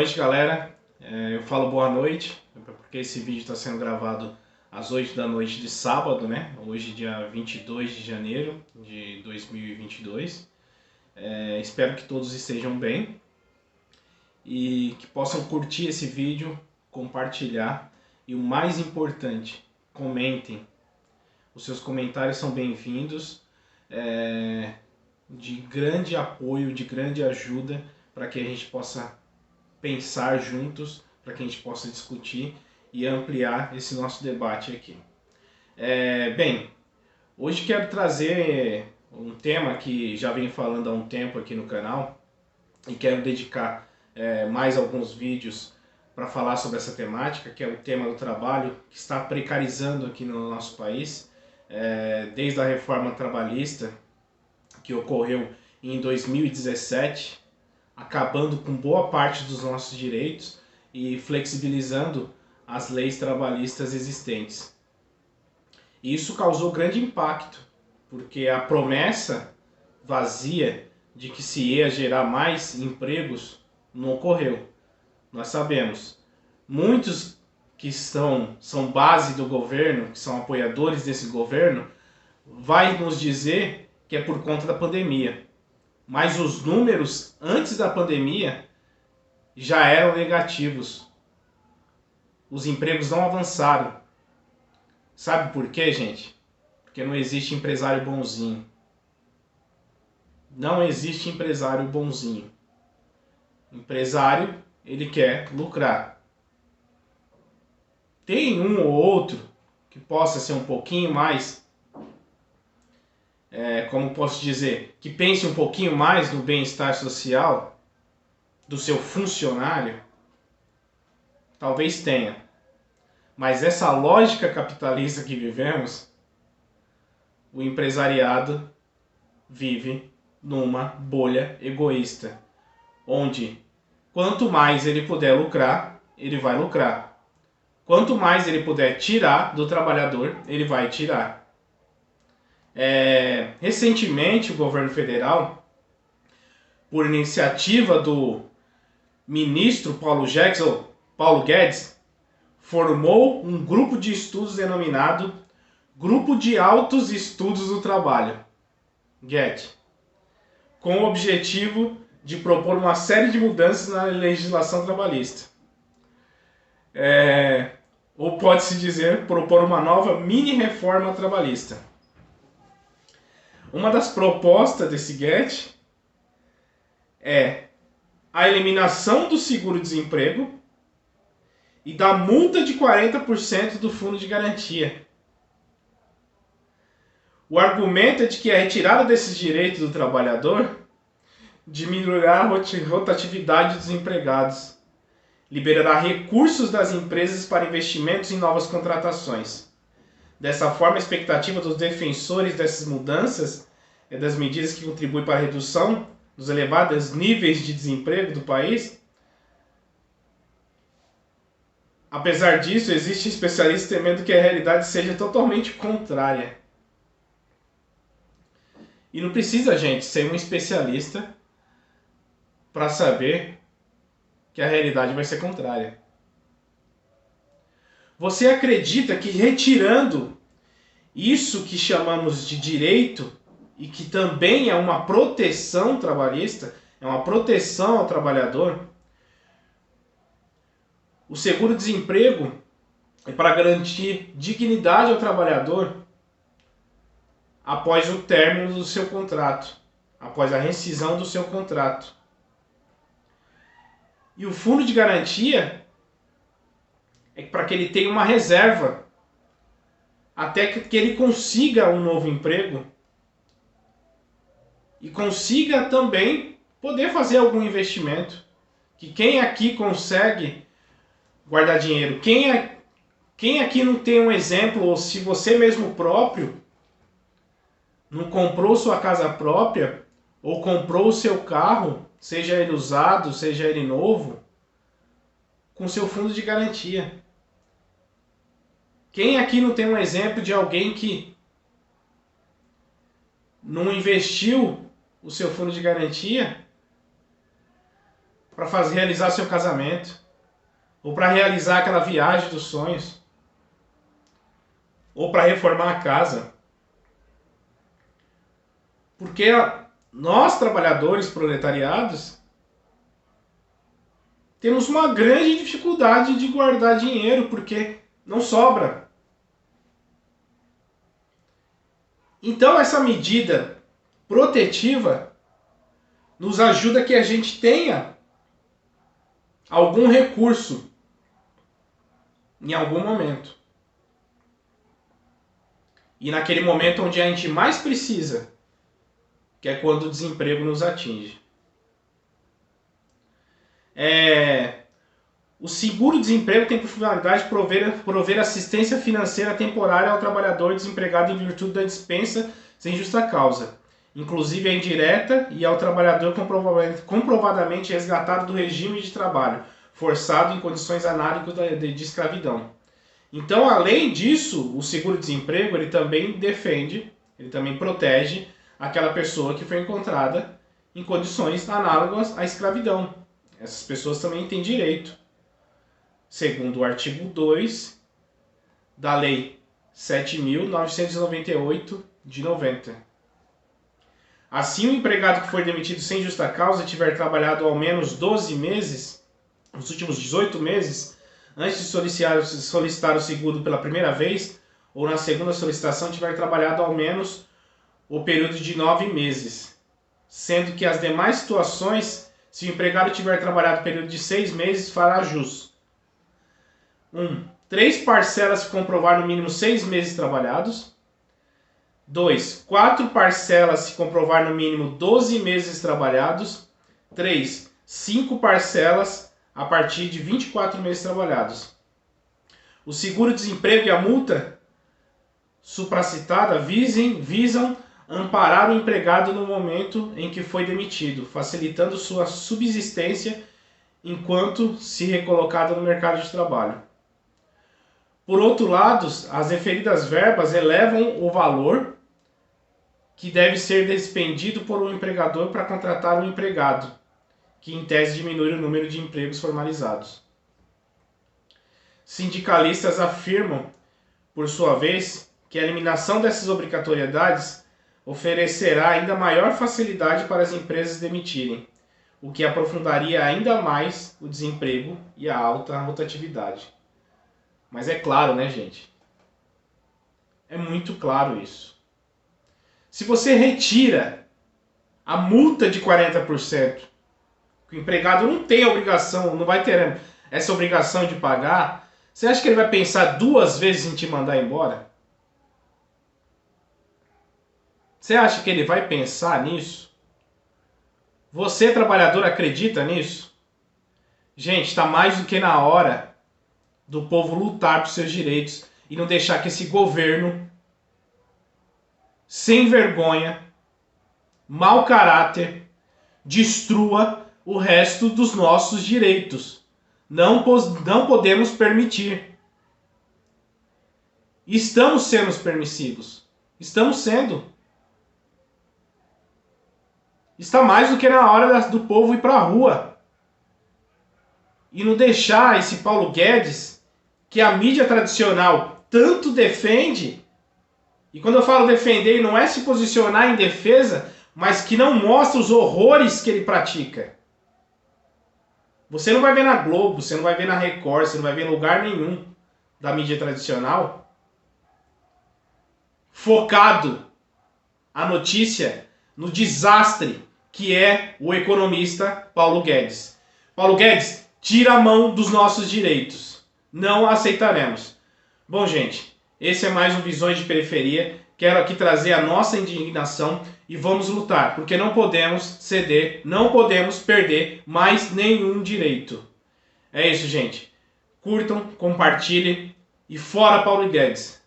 noite, galera. Eu falo boa noite, porque esse vídeo está sendo gravado às 8 da noite de sábado, né? Hoje, dia 22 de janeiro de 2022. Espero que todos estejam bem e que possam curtir esse vídeo, compartilhar e o mais importante, comentem. Os seus comentários são bem-vindos, de grande apoio, de grande ajuda para que a gente possa pensar juntos, para que a gente possa discutir e ampliar esse nosso debate aqui. Bem, hoje quero trazer um tema que já venho falando há um tempo aqui no canal e quero dedicar mais alguns vídeos para falar sobre essa temática, que é o tema do trabalho, que está precarizando aqui no nosso país, desde a reforma trabalhista que ocorreu em 2017, acabando com boa parte dos nossos direitos e flexibilizando as leis trabalhistas existentes. E isso causou grande impacto, porque a promessa vazia de que se ia gerar mais empregos não ocorreu. Nós sabemos, muitos que são base do governo, que são apoiadores desse governo, vai nos dizer que é por conta da pandemia. Mas os números antes da pandemia já eram negativos. Os empregos não avançaram. Sabe por quê, gente? Porque não existe empresário bonzinho. Não existe empresário bonzinho. Empresário, ele quer lucrar. Tem um ou outro que possa ser um pouquinho mais, como posso dizer, que pense um pouquinho mais no bem-estar social do seu funcionário, talvez tenha. Mas essa lógica capitalista que vivemos, o empresariado vive numa bolha egoísta, onde quanto mais ele puder lucrar, ele vai lucrar. Quanto mais ele puder tirar do trabalhador, ele vai tirar. Recentemente, o governo federal, por iniciativa do ministro Paulo Guedes, formou um grupo de estudos denominado Grupo de Altos Estudos do Trabalho, GET, com o objetivo de propor uma série de mudanças na legislação trabalhista. Ou pode-se dizer, propor uma nova mini-reforma trabalhista. Uma das propostas desse GET é a eliminação do seguro-desemprego e da multa de 40% do fundo de garantia. O argumento é de que a retirada desses direitos do trabalhador diminuirá a rotatividade dos empregados, liberará recursos das empresas para investimentos em novas contratações. Dessa forma, a expectativa dos defensores dessas mudanças e das medidas que contribuem para a redução dos elevados níveis de desemprego do país. Apesar disso, existe especialistas temendo que a realidade seja totalmente contrária. E não precisa, gente, ser um especialista para saber que a realidade vai ser contrária. Você acredita que retirando isso que chamamos de direito, e que também é uma proteção trabalhista, é uma proteção ao trabalhador, o seguro-desemprego é para garantir dignidade ao trabalhador após o término do seu contrato, após a rescisão do seu contrato. E o fundo de garantia é para que ele tenha uma reserva até que ele consiga um novo emprego e consiga também poder fazer algum investimento. Que quem aqui consegue guardar dinheiro, quem aqui não tem um exemplo, ou se você mesmo próprio não comprou sua casa própria, ou comprou o seu carro, seja ele usado, seja ele novo, com seu fundo de garantia. Quem aqui não tem um exemplo de alguém que não investiu o seu fundo de garantia para realizar seu casamento, ou para realizar aquela viagem dos sonhos, ou para reformar a casa. Porque nós, trabalhadores proletariados, temos uma grande dificuldade de guardar dinheiro, porque não sobra. Então essa medida protetiva nos ajuda que a gente tenha algum recurso em algum momento. E naquele momento onde a gente mais precisa, que é quando o desemprego nos atinge. O seguro-desemprego tem por finalidade prover assistência financeira temporária ao trabalhador desempregado em virtude da dispensa sem justa causa, inclusive a indireta, e ao trabalhador comprovadamente resgatado do regime de trabalho forçado em condições análogas de escravidão. Então, além disso, o seguro-desemprego ele também defende, ele também protege aquela pessoa que foi encontrada em condições análogas à escravidão. Essas pessoas também têm direito, segundo o artigo 2 da Lei 7.998 de 90. Assim, o empregado que foi demitido sem justa causa e tiver trabalhado ao menos 12 meses, nos últimos 18 meses, antes de solicitar o seguro pela primeira vez, ou na segunda solicitação tiver trabalhado ao menos o período de 9 meses, sendo que as demais situações, se o empregado tiver trabalhado o período de 6 meses, fará jus. 3 parcelas se comprovar no mínimo 6 meses trabalhados. 2. 4 parcelas se comprovar no mínimo 12 meses trabalhados. 3. 5 parcelas a partir de 24 meses trabalhados. O seguro-desemprego e a multa supracitada visam amparar o empregado no momento em que foi demitido, facilitando sua subsistência enquanto se recolocado no mercado de trabalho. Por outro lado, as referidas verbas elevam o valor que deve ser despendido por um empregador para contratar um empregado, que em tese diminui o número de empregos formalizados. Sindicalistas afirmam, por sua vez, que a eliminação dessas obrigatoriedades oferecerá ainda maior facilidade para as empresas demitirem, o que aprofundaria ainda mais o desemprego e a alta rotatividade. Mas é claro, né, gente? É muito claro isso. Se você retira a multa de 40%, que o empregado não tem a obrigação, não vai ter essa obrigação de pagar, você acha que ele vai pensar 2 vezes em te mandar embora? Você acha que ele vai pensar nisso? Você, trabalhador, acredita nisso? Gente, está mais do que na hora do povo lutar por seus direitos e não deixar que esse governo sem vergonha, mau caráter, destrua o resto dos nossos direitos. Não podemos permitir. Estamos sendo permissivos. Estamos sendo. Está mais do que na hora do povo ir para a rua. E não deixar esse Paulo Guedes, que a mídia tradicional tanto defende, e quando eu falo defender, não é se posicionar em defesa, mas que não mostra os horrores que ele pratica. Você não vai ver na Globo, você não vai ver na Record, você não vai ver em lugar nenhum da mídia tradicional focado a notícia no desastre que é o economista Paulo Guedes. Paulo Guedes, tira a mão dos nossos direitos. Não aceitaremos. Bom, gente, esse é mais um Visões de Periferia. Quero aqui trazer a nossa indignação e vamos lutar, porque não podemos ceder, não podemos perder mais nenhum direito. É isso, gente. Curtam, compartilhem e fora Paulo Guedes.